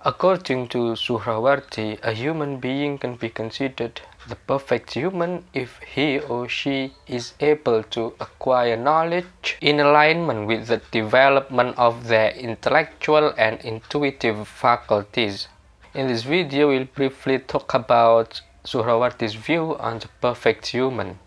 According to Suhrawardi, a human being can be considered the perfect human if he or she is able to acquire knowledge in alignment with the development of their intellectual and intuitive faculties. In this video, we'll briefly talk about Suhrawardi's view on the perfect human.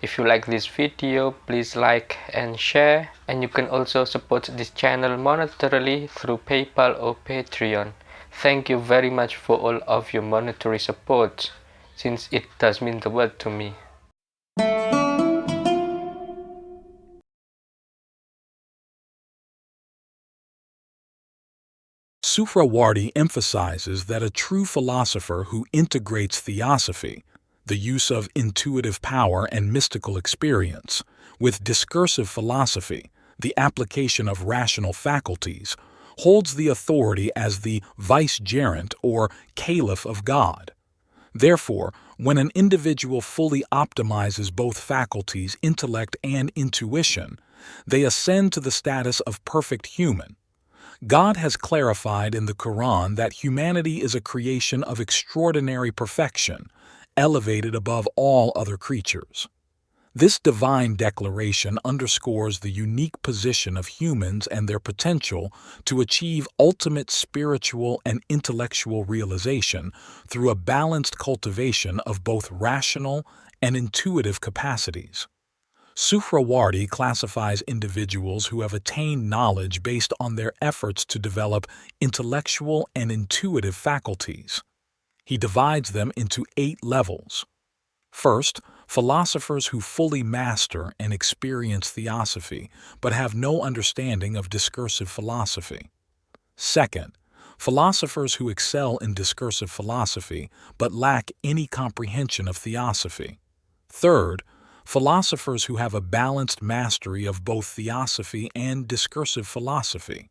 If you like this video, please like and share, and you can also support this channel monetarily through PayPal or Patreon. Thank you very much for all of your monetary support, since it does mean the world to me. Suhrawardī emphasizes that a true philosopher who integrates theosophy, the use of intuitive power and mystical experience, with discursive philosophy, the application of rational faculties, holds the authority as the vicegerent or caliph of God. Therefore, when an individual fully optimizes both faculties, intellect and intuition, they ascend to the status of perfect human. God has clarified in the Quran that humanity is a creation of extraordinary perfection, elevated above all other creatures. This divine declaration underscores the unique position of humans and their potential to achieve ultimate spiritual and intellectual realization through a balanced cultivation of both rational and intuitive capacities. Suhrawardī classifies individuals who have attained knowledge based on their efforts to develop intellectual and intuitive faculties. He divides them into 8 levels. First, philosophers who fully master and experience theosophy but have no understanding of discursive philosophy. Second, philosophers who excel in discursive philosophy but lack any comprehension of theosophy. Third, philosophers who have a balanced mastery of both theosophy and discursive philosophy.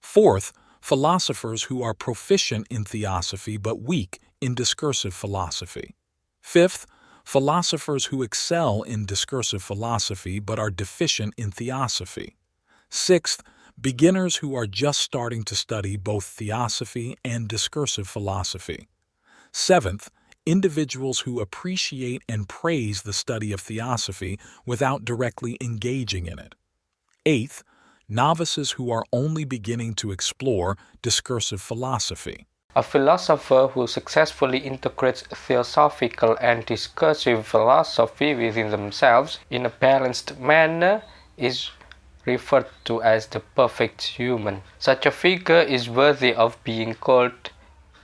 Fourth, philosophers who are proficient in theosophy but weak in discursive philosophy. Fifth, philosophers who excel in discursive philosophy but are deficient in theosophy. Sixth, beginners who are just starting to study both theosophy and discursive philosophy. Seventh, individuals who appreciate and praise the study of theosophy without directly engaging in it. Eighth, novices who are only beginning to explore discursive philosophy. A philosopher who successfully integrates theosophical and discursive philosophy within themselves in a balanced manner is referred to as the perfect human. Such a figure is worthy of being called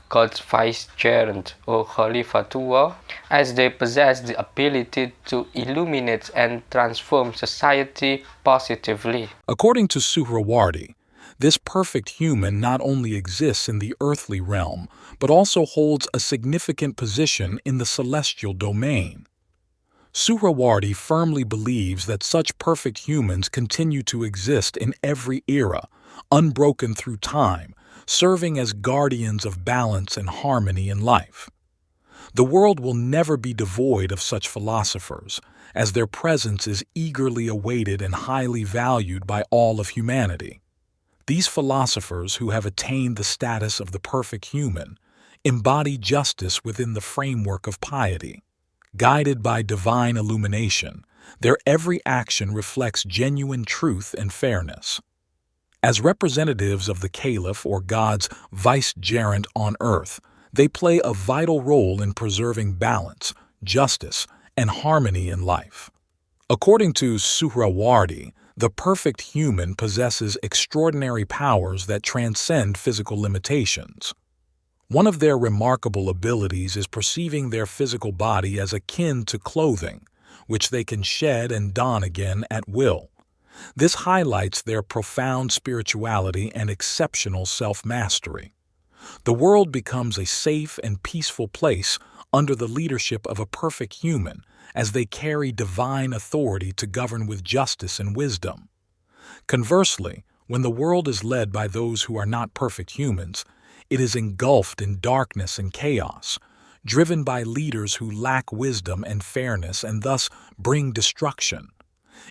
God's vicegerent or Khalifatullah, as they possess the ability to illuminate and transform society positively. According to Suhrawardī, this perfect human not only exists in the earthly realm, but also holds a significant position in the celestial domain. Suhrawardī firmly believes that such perfect humans continue to exist in every era, unbroken through time, serving as guardians of balance and harmony in life. The world will never be devoid of such philosophers, as their presence is eagerly awaited and highly valued by all of humanity. These philosophers, who have attained the status of the perfect human, embody justice within the framework of piety. Guided by divine illumination, their every action reflects genuine truth and fairness. As representatives of the Caliph or God's vicegerent on earth, they play a vital role in preserving balance, justice, and harmony in life. According to Suhrawardī, the perfect human possesses extraordinary powers that transcend physical limitations. One of their remarkable abilities is perceiving their physical body as akin to clothing, which they can shed and don again at will. This highlights their profound spirituality and exceptional self-mastery. The world becomes a safe and peaceful place under the leadership of a perfect human, as they carry divine authority to govern with justice and wisdom. Conversely, when the world is led by those who are not perfect humans, it is engulfed in darkness and chaos, driven by leaders who lack wisdom and fairness and thus bring destruction.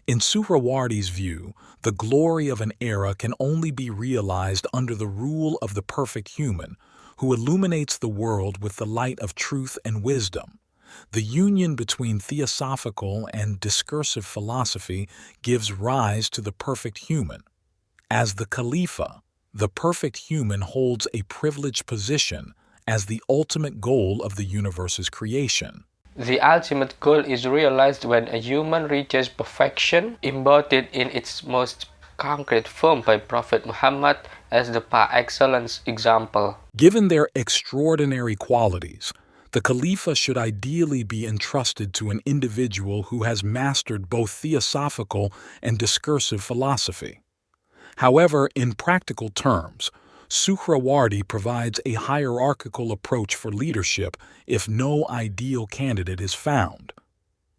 In Suhrawardī's view, the glory of an era can only be realized under the rule of the perfect human, who illuminates the world with the light of truth and wisdom. The union between theosophical and discursive philosophy gives rise to the perfect human. As the Khalifa, the perfect human holds a privileged position as the ultimate goal of the universe's creation. The ultimate goal is realized when a human reaches perfection, embodied in its most concrete form by Prophet Muhammad as the par excellence example. Given their extraordinary qualities, the Khalifa should ideally be entrusted to an individual who has mastered both theosophical and discursive philosophy. However, in practical terms, Suhrawardi provides a hierarchical approach for leadership if no ideal candidate is found.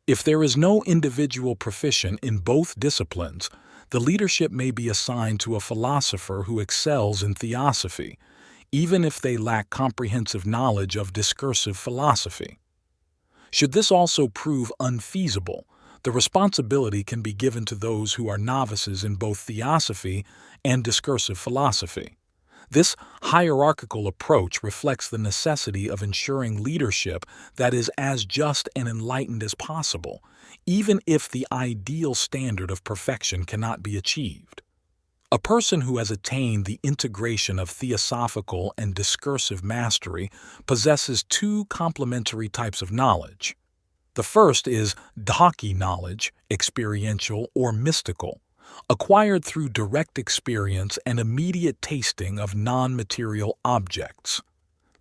If there is no individual proficient in both disciplines, the leadership may be assigned to a philosopher who excels in theosophy, even if they lack comprehensive knowledge of discursive philosophy. Should this also prove unfeasible, the responsibility can be given to those who are novices in both theosophy and discursive philosophy. This hierarchical approach reflects the necessity of ensuring leadership that is as just and enlightened as possible, even if the ideal standard of perfection cannot be achieved. A person who has attained the integration of theosophical and discursive mastery possesses two complementary types of knowledge. The first is dhaki knowledge, experiential or mystical, acquired through direct experience and immediate tasting of non-material objects.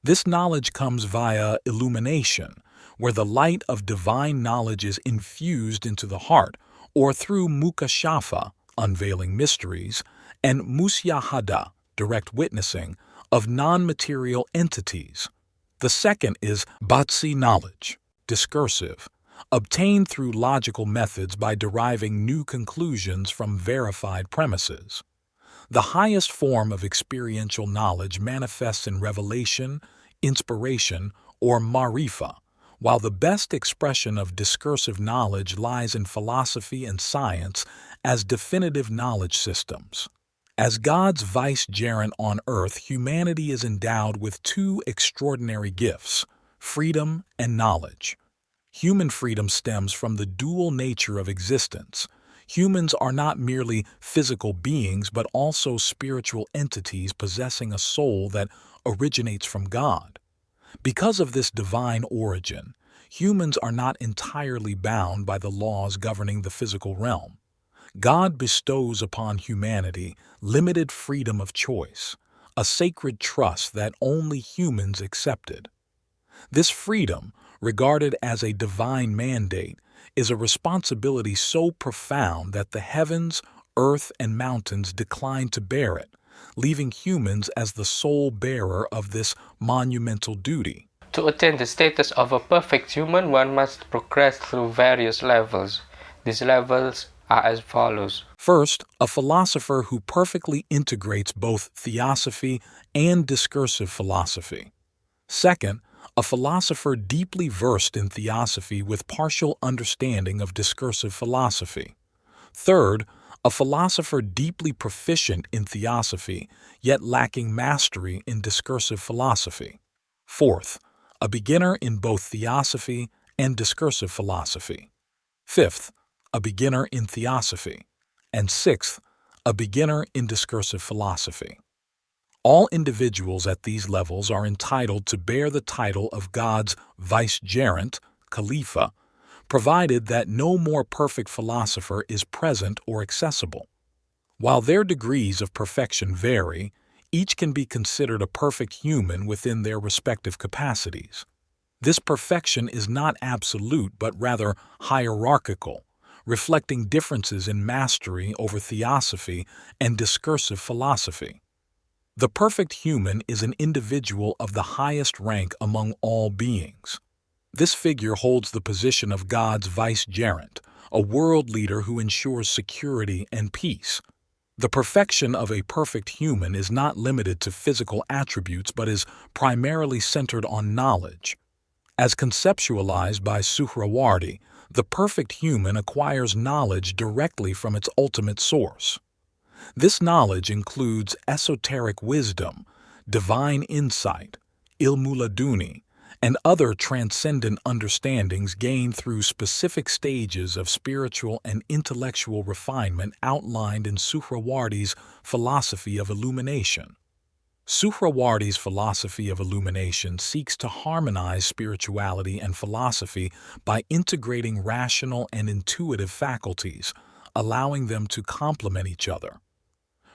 This knowledge comes via illumination, where the light of divine knowledge is infused into the heart, or through mukashafa, unveiling mysteries, and musyahada, direct witnessing, of non-material entities. The second is batsi knowledge, discursive, obtained through logical methods by deriving new conclusions from verified premises. The highest form of experiential knowledge manifests in revelation, inspiration, or marifa, while the best expression of discursive knowledge lies in philosophy and science as definitive knowledge systems. As God's vicegerent on earth, humanity is endowed with two extraordinary gifts, freedom and knowledge. Human freedom stems from the dual nature of existence. Humans are not merely physical beings, but also spiritual entities possessing a soul that originates from God. Because of this divine origin, humans are not entirely bound by the laws governing the physical realm. God bestows upon humanity limited freedom of choice, a sacred trust that only humans accepted. This freedom, regarded as a divine mandate, is a responsibility so profound that the heavens, earth, and mountains decline to bear it, leaving humans as the sole bearer of this monumental duty. To attain the status of a perfect human, one must progress through various levels. These levels are as follows. First, a philosopher who perfectly integrates both theosophy and discursive philosophy. Second, a philosopher deeply versed in theosophy with partial understanding of discursive philosophy. Third, a philosopher deeply proficient in theosophy, yet lacking mastery in discursive philosophy. Fourth, a beginner in both theosophy and discursive philosophy. Fifth, a beginner in theosophy. And sixth, a beginner in discursive philosophy. All individuals at these levels are entitled to bear the title of God's vicegerent, Khalifa, provided that no more perfect philosopher is present or accessible. While their degrees of perfection vary, each can be considered a perfect human within their respective capacities. This perfection is not absolute but rather hierarchical, reflecting differences in mastery over theosophy and discursive philosophy. The perfect human is an individual of the highest rank among all beings. This figure holds the position of God's vicegerent, a world leader who ensures security and peace. The perfection of a perfect human is not limited to physical attributes but is primarily centered on knowledge. As conceptualized by Suhrawardi, the perfect human acquires knowledge directly from its ultimate source. This knowledge includes esoteric wisdom, divine insight, ilmuladuni, and other transcendent understandings gained through specific stages of spiritual and intellectual refinement outlined in Suhrawardi's philosophy of illumination. Suhrawardi's philosophy of illumination seeks to harmonize spirituality and philosophy by integrating rational and intuitive faculties, allowing them to complement each other.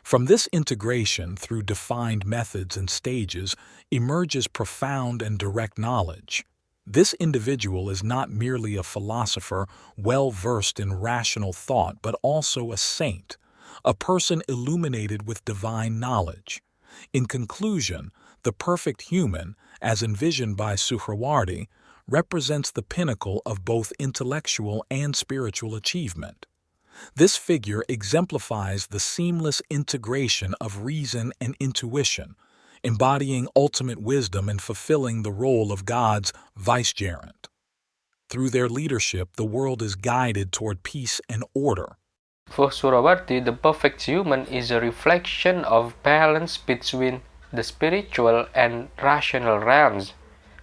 From this integration through defined methods and stages emerges profound and direct knowledge. This individual is not merely a philosopher well versed in rational thought, but also a saint, a person illuminated with divine knowledge. In conclusion, the perfect human, as envisioned by Suhrawardī, represents the pinnacle of both intellectual and spiritual achievement. This figure exemplifies the seamless integration of reason and intuition, embodying ultimate wisdom and fulfilling the role of God's vicegerent. Through their leadership, the world is guided toward peace and order. For Suhrawardī, the perfect human is a reflection of balance between the spiritual and rational realms,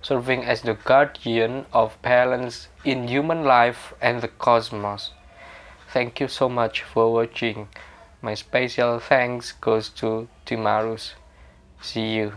serving as the guardian of balance in human life and the cosmos. Thank you so much for watching. My special thanks goes to Timarus. See you.